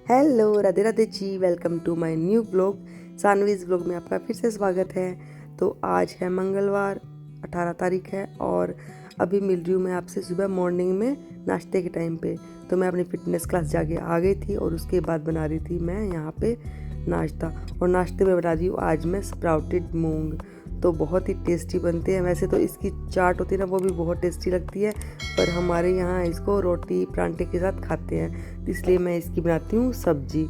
Hello, Radhe Radhe ji. Welcome to my new blog. Saanvi's blog में आपका फिर से स्वागत है। तो आज है मंगलवार, 18 तारीख है और अभी मिल रही हूँ मैं आपसे सुबह मॉर्निंग में नाश्ते के टाइम पे। तो मैं अपनी फिटनेस क्लास जाके आ गई थी और उसके बाद बना रही थी मैं यहाँ पे नाश्ता। और नाश्ते में बना रही हूँ आज मैं स्प्राउटेड मूंग। तो बहुत ही टेस्टी बनते हैं। वैसे तो इसकी चाट होती है ना, वो भी बहुत टेस्टी लगती है, पर हमारे यहाँ इसको रोटी परांठे के साथ खाते हैं, इसलिए मैं इसकी बनाती हूँ सब्जी।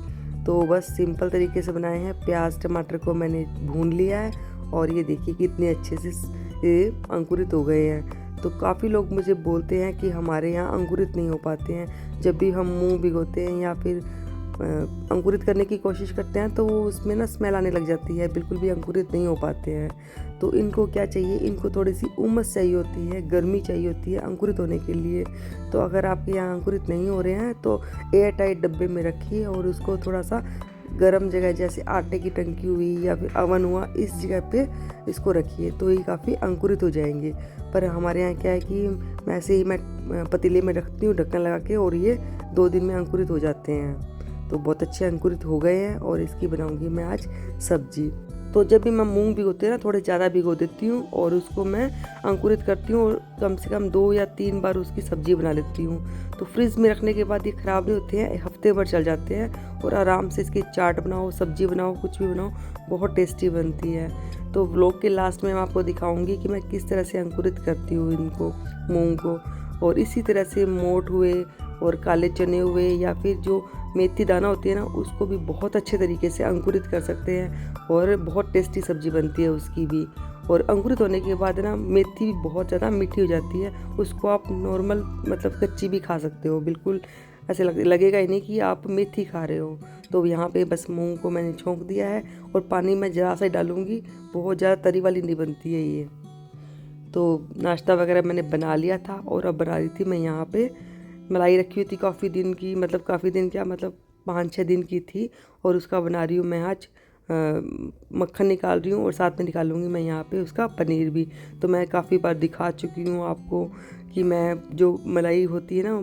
तो बस सिंपल तरीके से बनाए हैं। प्याज टमाटर को मैंने भून लिया है और ये देखिए कितने अच्छे से ये अंकुरित हो गए हैं। तो काफ़ी लोग मुझे बोलते हैं कि हमारे यहाँ अंकुरित नहीं हो पाते हैं। जब भी हम मूँग भिगोते हैं या फिर अंकुरित करने की कोशिश करते हैं तो वो उसमें ना स्मेल आने लग जाती है, बिल्कुल भी अंकुरित नहीं हो पाते हैं। तो इनको क्या चाहिए, इनको थोड़ी सी उमस चाहिए होती है, गर्मी चाहिए होती है अंकुरित होने के लिए। तो अगर आपके यहाँ अंकुरित नहीं हो रहे हैं तो एयर टाइट डब्बे में रखिए और उसको थोड़ा सा गर्म जगह, जैसे आटे की टंकी हुई या फिर अवन हुआ, इस जगह पे इसको रखिए तो ये काफ़ी अंकुरित हो जाएंगे। पर हमारे यहाँ क्या है कि ऐसे ही मैं पतीले में रखती हूँ ढक्कन लगा के और ये 2 दिन में अंकुरित हो जाते हैं। तो बहुत अच्छे अंकुरित हो गए हैं और इसकी बनाऊंगी मैं आज सब्जी। तो जब भी मैं मूंग भिगोती हूँ ना, थोड़े ज़्यादा भिगो देती हूँ और उसको मैं अंकुरित करती हूँ और कम से कम 2 या 3 बार उसकी सब्जी बना लेती हूँ। तो फ्रिज में रखने के बाद ये ख़राब नहीं होते हैं, 1 हफ्ते भर चल जाते हैं और आराम से इसकी चाट बनाओ, सब्जी बनाओ, कुछ भी बनाओ, बहुत टेस्टी बनती है। तो व्लॉग के लास्ट में मैं आपको दिखाऊंगी कि मैं किस तरह से अंकुरित करती हूँ इनको, मूंग को। और इसी तरह से मोठ हुए और काले चने हुए या फिर जो मेथी दाना होती है ना, उसको भी बहुत अच्छे तरीके से अंकुरित कर सकते हैं और बहुत टेस्टी सब्जी बनती है उसकी भी। और अंकुरित होने के बाद ना मेथी भी बहुत ज़्यादा मीठी हो जाती है, उसको आप नॉर्मल मतलब कच्ची भी खा सकते हो, बिल्कुल ऐसे लगेगा ही नहीं कि आप मेथी खा रहे हो। तो यहाँ पे बस मूंग को मैंने छोंक दिया है और पानी में ज़रा सा डालूंगी, बहुत ज़्यादा तरी वाली नहीं बनती है ये। तो नाश्ता वगैरह मैंने बना लिया था और अब बना रही थी मैं यहाँ पे मलाई रखी हुई थी काफ़ी दिन की, मतलब काफ़ी दिन क्या, मतलब 5-6 दिन की थी और उसका बना रही हूँ मैं आज मक्खन निकाल रही हूँ और साथ में निकालूंगी मैं यहाँ पे उसका पनीर भी। तो मैं काफ़ी बार दिखा चुकी हूँ आपको कि मैं जो मलाई होती है ना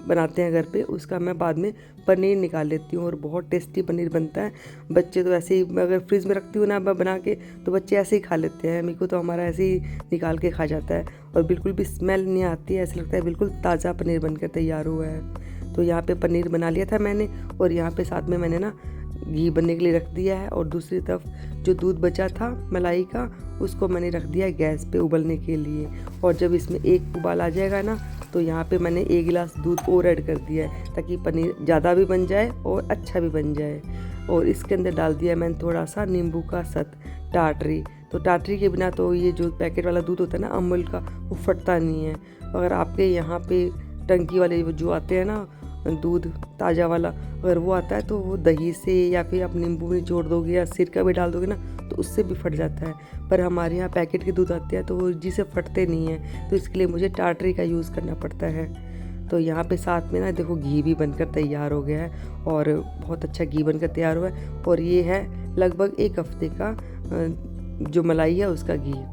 बनाते हैं घर पे, उसका मैं बाद में पनीर निकाल लेती हूँ और बहुत टेस्टी पनीर बनता है। बच्चे तो ऐसे ही, अगर फ्रिज में रखती हूँ ना मैं बना के, तो बच्चे ऐसे ही खा लेते हैं। मेरे को तो हमारा ऐसे ही निकाल के खा जाता है और बिल्कुल भी स्मेल नहीं आती है, ऐसा लगता है बिल्कुल ताज़ा पनीर बनकर तैयार हुआ है। तो यहाँ पे पनीर बना लिया था मैंने और यहाँ पे साथ में मैंने ना घी बनने के लिए रख दिया है और दूसरी तरफ जो दूध बचा था मलाई का, उसको मैंने रख दिया है गैस पे उबलने के लिए। और जब इसमें एक उबाल आ जाएगा ना, तो यहाँ पे मैंने 1 गिलास दूध और ऐड कर दिया है ताकि पनीर ज़्यादा भी बन जाए और अच्छा भी बन जाए। और इसके अंदर डाल दिया मैंने थोड़ा सा नींबू का सत, टाटरी। तो टाटरी के बिना तो ये जो पैकेट वाला दूध होता है ना अमूल का, वो फटता नहीं है। अगर आपके यहाँ पे टंकी वाले जो आते हैं ना दूध ताज़ा वाला, अगर वो आता है तो वो दही से या फिर आप नींबू भी जोड़ दोगे या सिरका भी डाल दोगे ना, तो उससे भी फट जाता है। पर हमारे यहाँ पैकेट के दूध आते हैं तो वो जिसे फटते नहीं हैं, तो इसके लिए मुझे टाटरी का यूज़ करना पड़ता है। तो यहाँ पे साथ में ना देखो घी भी बनकर तैयार हो गया है और बहुत अच्छा घी बनकर तैयार हुआ है। और ये है लगभग 1 हफ्ते का जो मलाई है उसका घी।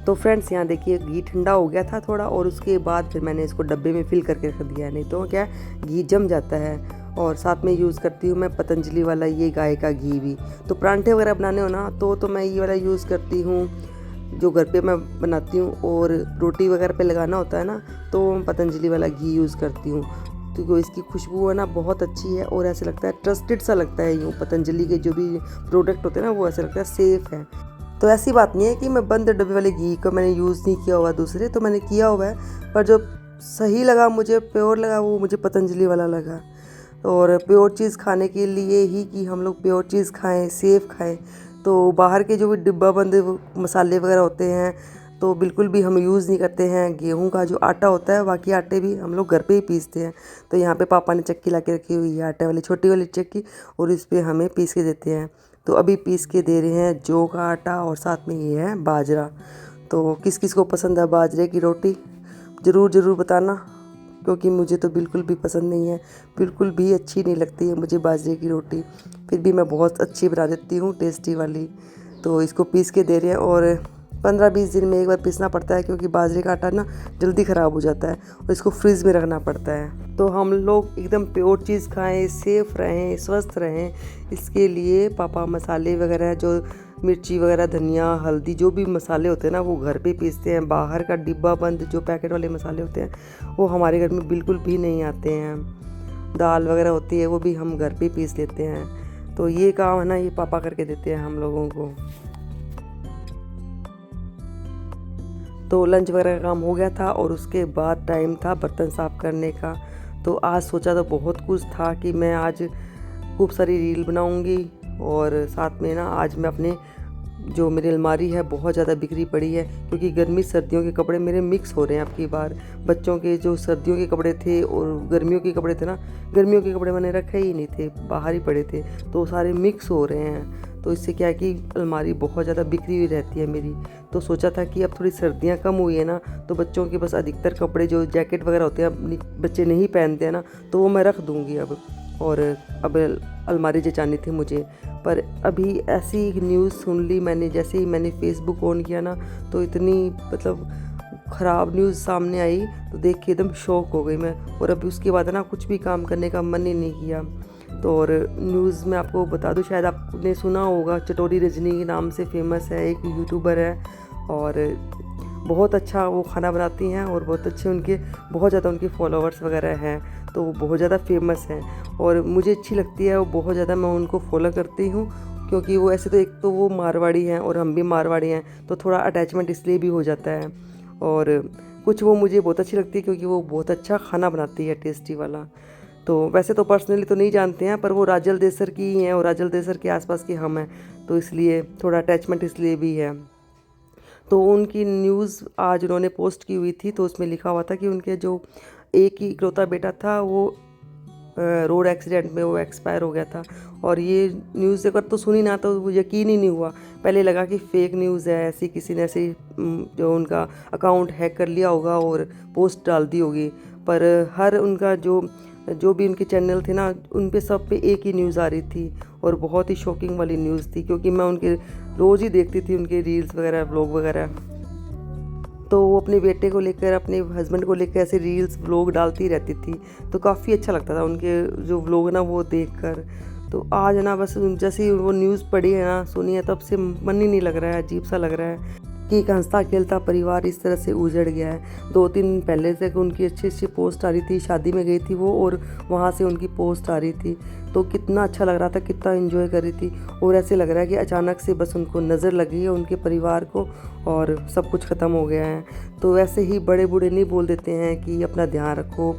तो फ्रेंड्स यहाँ देखिए घी ठंडा हो गया था थोड़ा और उसके बाद फिर मैंने इसको डब्बे में फिल करके रख दिया है, नहीं तो क्या घी जम जाता है। और साथ में यूज़ करती हूँ मैं पतंजलि वाला ये गाय का घी भी। तो परांठे वगैरह बनाने हो ना तो मैं ये वाला यूज़ करती हूँ जो घर पे मैं बनाती हूँ। और रोटी वगैरह पे लगाना होता है ना, तो मैं पतंजलि वाला घी यूज़ करती हूँ क्योंकि इसकी खुशबू है ना बहुत अच्छी है और ऐसे लगता है ट्रस्टेड सा लगता है। यूँ पतंजलि के जो भी प्रोडक्ट होते हैं ना, वो ऐसा लगता है सेफ़ है। तो ऐसी बात नहीं है कि मैं बंद डब्बे वाले घी को मैंने यूज़ नहीं किया हुआ, दूसरे तो मैंने किया हुआ है, पर जो सही लगा मुझे, प्योर लगा, वो मुझे पतंजलि वाला लगा। और प्योर चीज़ खाने के लिए ही कि हम लोग प्योर चीज़ खाएं, सेफ़ खाएं, तो बाहर के जो भी डिब्बा बंद मसाले वगैरह होते हैं तो बिल्कुल भी हम यूज़ नहीं करते हैं। गेहूं का जो आटा होता है, बाकी आटे भी हम लोग घर पे ही पीसते हैं। तो यहाँ पे पापा ने चक्की ला के रखी हुई है, आटे वाली छोटी वाली चक्की, और इस पर हमें पीस के देते हैं। तो अभी पीस के दे रहे हैं जौ का आटा और साथ में ये है बाजरा। तो किस किस को पसंद है बाजरे की रोटी, ज़रूर बताना, क्योंकि मुझे तो बिल्कुल भी पसंद नहीं है, बिल्कुल भी अच्छी नहीं लगती है मुझे बाजरे की रोटी। फिर भी मैं बहुत अच्छी बना देती हूँ, टेस्टी वाली। तो इसको पीस के दे रहे हैं। और 15-20 दिन में एक बार पीसना पड़ता है क्योंकि बाजरे का आटा ना जल्दी ख़राब हो जाता है और इसको फ्रिज में रखना पड़ता है। तो हम लोग एकदम प्योर चीज़ खाएं, सेफ रहें, स्वस्थ रहें, इसके लिए पापा मसाले वगैरह जो मिर्ची वगैरह, धनिया, हल्दी, जो भी मसाले होते हैं ना वो घर पे पीसते हैं। बाहर का डिब्बा बंद जो पैकेट वाले मसाले होते हैं वो हमारे घर में बिल्कुल भी नहीं आते हैं। दाल वगैरह होती है वो भी हम घर पे पीस लेते हैं। तो ये काम है ना, ये पापा करके देते हैं हम लोगों को। तो लंच वगैरह का काम हो गया था और उसके बाद टाइम था बर्तन साफ़ करने का। तो आज सोचा तो बहुत कुछ था कि मैं आज खूब सारी रील बनाऊंगी और साथ में ना आज मैं अपने जो मेरी अलमारी है बहुत ज़्यादा बिखरी पड़ी है क्योंकि गर्मी सर्दियों के कपड़े मेरे मिक्स हो रहे हैं। अब की बार बच्चों के जो सर्दियों के कपड़े थे और गर्मियों के कपड़े थे ना, गर्मियों के कपड़े मैंने रखे ही नहीं थे, बाहर ही पड़े थे, तो सारे मिक्स हो रहे हैं। तो इससे क्या है कि अलमारी बहुत ज़्यादा बिखरी हुई रहती है मेरी। तो सोचा था कि अब थोड़ी सर्दियाँ कम हुई है ना, तो बच्चों के बस अधिकतर कपड़े जो जैकेट वगैरह होते हैं बच्चे नहीं पहनते हैं ना, तो वो मैं रख दूँगी अब। और अब अलमारी जचानी थी मुझे। पर अभी ऐसी न्यूज़ सुन ली मैंने, जैसे ही मैंने फेसबुक ऑन किया ना तो इतनी मतलब ख़राब न्यूज़ सामने आई, तो देख के एकदम शॉक हो गई मैं। और अभी उसके बाद ना कुछ भी काम करने का मन ही नहीं किया। तो और न्यूज़ में आपको बता दूं, शायद आपने सुना होगा, चटोरी रजनी के नाम से फेमस है, एक यूट्यूबर है और बहुत अच्छा वो खाना बनाती हैं और बहुत अच्छे उनके बहुत ज़्यादा उनके फॉलोअर्स वगैरह हैं। तो वो बहुत ज़्यादा फेमस हैं और मुझे अच्छी लगती है वो बहुत ज़्यादा, मैं उनको फॉलो करती हूँ क्योंकि वो ऐसे तो एक तो वो मारवाड़ी हैं और हम भी मारवाड़ी हैं, तो थोड़ा अटैचमेंट इसलिए भी हो जाता है। और कुछ वो मुझे बहुत अच्छी लगती है क्योंकि वो बहुत अच्छा खाना बनाती है, टेस्टी वाला। तो वैसे तो पर्सनली तो नहीं जानते हैं, पर वो राजल देसर की ही हैं और राजल देसर के आसपास के हम हैं, तो इसलिए थोड़ा अटैचमेंट इसलिए भी है। तो उनकी न्यूज़ आज उन्होंने पोस्ट की हुई थी, तो उसमें लिखा हुआ था कि उनके जो एक ही इकलौता बेटा था वो रोड एक्सीडेंट में वो एक्सपायर हो गया था। और ये न्यूज़ अगर तो सुनी ना तो वो यकीन ही नहीं हुआ, पहले लगा कि फेक न्यूज़ है, ऐसी किसी ने ऐसे जो उनका अकाउंट हैक कर लिया होगा और पोस्ट डाल दी होगी। पर हर उनका जो भी उनके चैनल थे ना, उन पे सब पे एक ही न्यूज़ आ रही थी और बहुत ही शॉकिंग वाली न्यूज़ थी क्योंकि मैं उनके रोज़ ही देखती थी उनके रील्स वगैरह, व्लॉग वगैरह। तो वो अपने बेटे को लेकर, अपने हस्बैंड को लेकर ऐसे रील्स व्लॉग डालती रहती थी, तो काफ़ी अच्छा लगता था उनके जो व्लॉग ना वो देखकर। तो आज ना बस जैसे ही वो न्यूज़ पढ़ी है ना, सुनी है, तब से मन ही नहीं लग रहा है, अजीब सा लग रहा है कि एक हंसता खेलता परिवार इस तरह से उजड़ गया है। 2-3 दिन पहले से उनकी अच्छी अच्छी पोस्ट आ रही थी, शादी में गई थी वो और वहाँ से उनकी पोस्ट आ रही थी, तो कितना अच्छा लग रहा था, कितना एंजॉय कर रही थी। और ऐसे लग रहा है कि अचानक से बस उनको नज़र लगी है उनके परिवार को और सब कुछ ख़त्म हो गया है। तो वैसे ही बड़े बूढ़े नहीं बोल देते हैं कि अपना ध्यान रखो,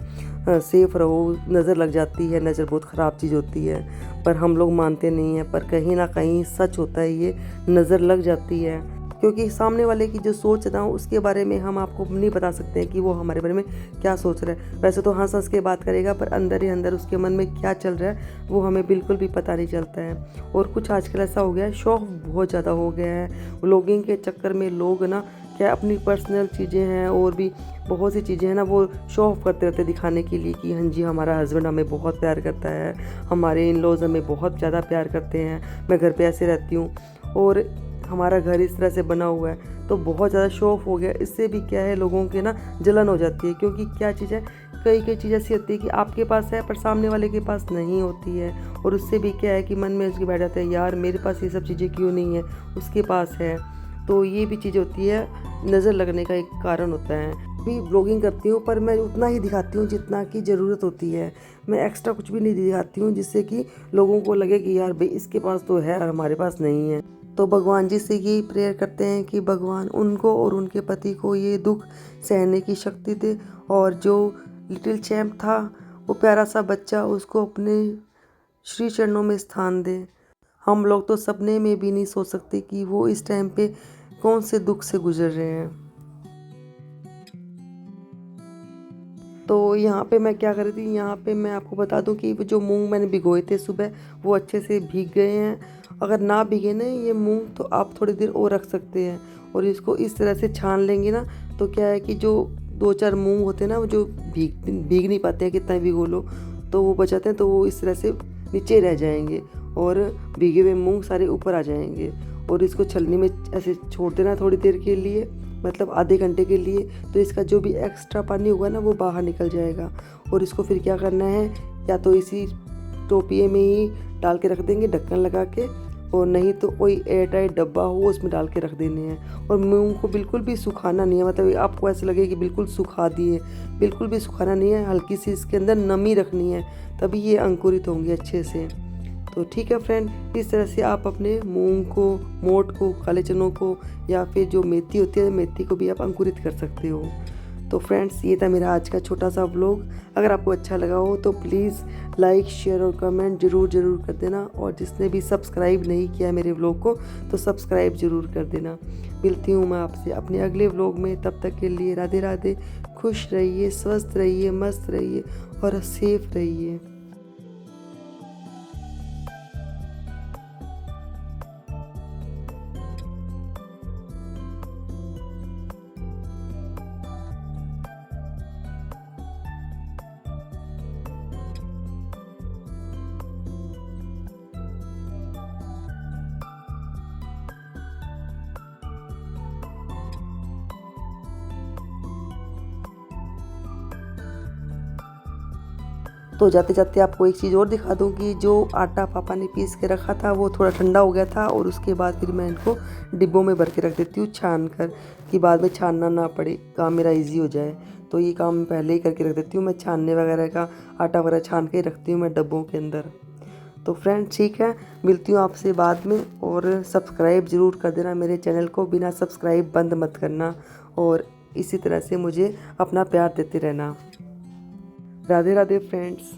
सेफ रहो, नज़र लग जाती है, नज़र बहुत ख़राब चीज़ होती है, पर हम लोग मानते नहीं हैं। पर कहीं ना कहीं सच होता है, ये नज़र लग जाती है क्योंकि सामने वाले की जो सोच है ना, उसके बारे में हम आपको नहीं बता सकते हैं कि वो हमारे बारे में क्या सोच रहा है। वैसे तो हंस हंस के बात करेगा, पर अंदर ही अंदर उसके मन में क्या चल रहा है वो हमें बिल्कुल भी पता नहीं चलता है। और कुछ आजकल ऐसा हो गया है, शौक बहुत ज़्यादा हो गया है। व्लॉगिंग के चक्कर में लोग ना क्या अपनी पर्सनल चीज़ें हैं और भी बहुत सी चीज़ें हैं ना, वो शो ऑफ करते रहते दिखाने के लिए कि हाँ जी हमारा हस्बैंड हमें बहुत प्यार करता है, हमारे इन लॉज हमें बहुत ज़्यादा प्यार करते हैं, मैं घर पे ऐसे रहती हूँ और हमारा घर इस तरह से बना हुआ है। तो बहुत ज़्यादा शो ऑफ हो गया। इससे भी क्या है, लोगों के ना जलन हो जाती है क्योंकि क्या चीज़ है, कई चीज़ ऐसी होती है कि आपके पास है पर सामने वाले के पास नहीं होती है, और उससे भी क्या है कि मन में उसके बैठ जाता है, यार मेरे पास ये सब चीज़ें क्यों नहीं है, उसके पास है। तो ये भी चीज़ होती है, नज़र लगने का एक कारण होता है। भी ब्लॉगिंग करती हूँ पर मैं उतना ही दिखाती हूँ जितना की ज़रूरत होती है, मैं एक्स्ट्रा कुछ भी नहीं दिखाती हूँ जिससे कि लोगों को लगे कि यार भाई इसके पास तो है और हमारे पास नहीं है। तो भगवान जी से यही प्रेयर करते हैं कि भगवान उनको और उनके पति को ये दुख सहने की शक्ति दे, और जो लिटिल चैम्प था, वो प्यारा सा बच्चा, उसको अपने श्री चरणों में स्थान दे। हम लोग तो सपने में भी नहीं सोच सकते कि वो इस टाइम पे कौन से दुख से गुजर रहे हैं। तो यहाँ पे मैं क्या कर रही थी, यहाँ पे मैं आपको बता दूं कि जो मूंग मैंने भिगोए थे सुबह, वो अच्छे से भीग गए हैं। अगर ना भीगे ना ये मूंग तो आप थोड़ी देर और रख सकते हैं, और इसको इस तरह से छान लेंगे ना, तो क्या है कि जो 2-4 मूंग होते हैं ना, वो जो भीग नहीं पाते हैं, कितना भिगो लो तो वो बचाते हैं, तो वो इस तरह से नीचे रह जाएंगे और भीगे हुए मूंग सारे ऊपर आ जाएंगे। और इसको छलनी में ऐसे छोड़ देना थोड़ी देर के लिए, मतलब आधे घंटे के लिए। तो इसका जो भी एक्स्ट्रा पानी होगा ना वो बाहर निकल जाएगा। और इसको फिर क्या करना है, या तो इसी टोपिए में ही डाल के रख देंगे ढक्कन लगा के, और नहीं तो कोई एयर टाइट डब्बा हो उसमें डाल के रख देने हैं। और मूंग को बिल्कुल भी सुखाना नहीं है, मतलब आपको ऐसे लगे कि बिल्कुल सुखा दिए, बिल्कुल भी सुखाना नहीं है। हल्की सी इसके अंदर नमी रखनी है, तभी ये अंकुरित होंगे अच्छे से। तो ठीक है फ्रेंड, इस तरह से आप अपने मूंग को, मोट को, काले चनों को, या फिर जो मेथी होती है मेथी को भी आप अंकुरित कर सकते हो। तो फ्रेंड्स, ये था मेरा आज का छोटा सा व्लॉग। अगर आपको अच्छा लगा हो तो प्लीज़ लाइक, शेयर और कमेंट ज़रूर कर देना। और जिसने भी सब्सक्राइब नहीं किया है मेरे व्लॉग को तो सब्सक्राइब ज़रूर कर देना। मिलती हूँ मैं आपसे अपने अगले व्लॉग में, तब तक के लिए राधे राधे। खुश रहिए, स्वस्थ रहिए, मस्त रहिए और सेफ रहिए। तो जाते जाते आपको एक चीज़ और दिखा दूँ कि जो आटा पापा ने पीस के रखा था वो थोड़ा ठंडा हो गया था, और उसके बाद फिर मैं इनको डिब्बों में भर के रख देती हूँ छान कर, कि बाद में छानना ना पड़े, काम मेरा इजी हो जाए। तो ये काम मैं पहले ही करके रख देती हूँ। मैं छानने वगैरह का, आटा वगैरह छान के रखती हूँ मैं डब्बों के अंदर। तो फ्रेंड ठीक है, मिलती हूँ आपसे बाद में। और सब्सक्राइब ज़रूर कर देना मेरे चैनल को, बिना सब्सक्राइब बंद मत करना। और इसी तरह से मुझे अपना प्यार देते रहना। राधे राधे फ्रेंड्स।